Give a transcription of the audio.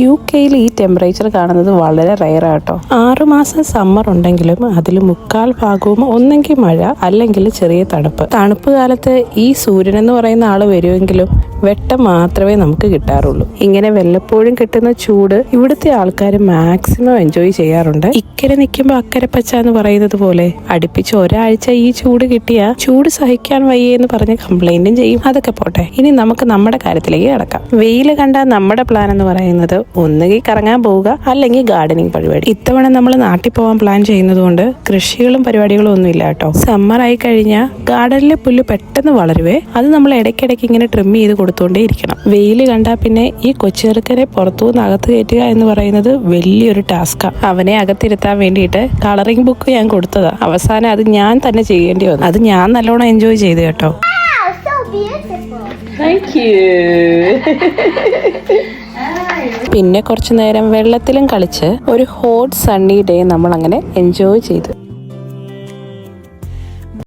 UK ഈ temperature കാണുന്നത് വളരെ റയറാട്ടോ. 6 മാസം സമ്മർ ഉണ്ടെങ്കിലും അതിൽ 3/4 ഭാഗവും ഒന്നെങ്കിൽ മഴ അല്ലെങ്കിൽ ചെറിയ തണുപ്പ് കാലത്ത് ഈ സൂര്യൻ എന്ന് പറയുന്ന ആള് വരുമെങ്കിലും വെട്ടം മാത്രമേ നമുക്ക് കിട്ടാറുള്ളൂ. ഇങ്ങനെ വല്ലപ്പോഴും കിട്ടുന്ന ചൂട് ഇവിടുത്തെ ആൾക്കാർ മാക്സിമം എൻജോയ് ചെയ്യാറുണ്ട്. ഇക്കരെ നിൽക്കുമ്പോൾ അക്കരെ പച്ച എന്ന് പറയുന്നത് പോലെ അടുപ്പിച്ച് ഒരാഴ്ച ഈ ചൂട് കിട്ടിയ ചൂട് സഹിക്കാൻ വയ്യെന്ന് പറഞ്ഞ് കംപ്ലൈന്റും ചെയ്യും. അതൊക്കെ പോട്ടെ, ഇനി നമുക്ക് നമ്മുടെ കാര്യത്തിലേക്ക് കിടക്കാം. വെയിൽ കണ്ട നമ്മുടെ പ്ലാൻ എന്ന് പറയുന്നത് ഒന്നുകിൽ കറങ്ങാൻ പോവുക അല്ലെങ്കിൽ ഗാർഡനിങ് പരിപാടി. ഇത്തവണ നമ്മൾ നാട്ടിൽ പോകാൻ പ്ലാൻ ചെയ്യുന്നത് കൊണ്ട് കൃഷികളും പരിപാടികളും ഒന്നും ഇല്ല കേട്ടോ. സമ്മർ ആയി കഴിഞ്ഞാൽ ഗാർഡനിലെ പുല്ല് പെട്ടെന്ന് വളരുവേ. അത് നമ്മൾ ഇടയ്ക്കിടയ്ക്ക് ഇങ്ങനെ ട്രിം ചെയ്ത് കൊടുത്തോണ്ടേ ഇരിക്കണം. വെയിൽ കണ്ടാൽ പിന്നെ ഈ കൊച്ചെറുക്കനെ പുറത്തുനിന്ന് അകത്ത് കയറ്റുക എന്ന് പറയുന്നത് വലിയൊരു ടാസ്കാ. അവനെ അകത്തിരുത്താൻ വേണ്ടിയിട്ട് കളറിംഗ് ബുക്ക് ഞാൻ കൊടുത്തതാ. അവസാനം അത് ഞാൻ തന്നെ ചെയ്യേണ്ടി വന്നു. അത് ഞാൻ നല്ലോണം എൻജോയ് ചെയ്തു കേട്ടോ. പിന്നെ കുറച്ചു നേരം വെള്ളത്തിലും കളിച്ച് ഒരു ഹോട്ട് സണ്ണി ഡേ നമ്മൾ അങ്ങനെ എൻജോയ് ചെയ്തു.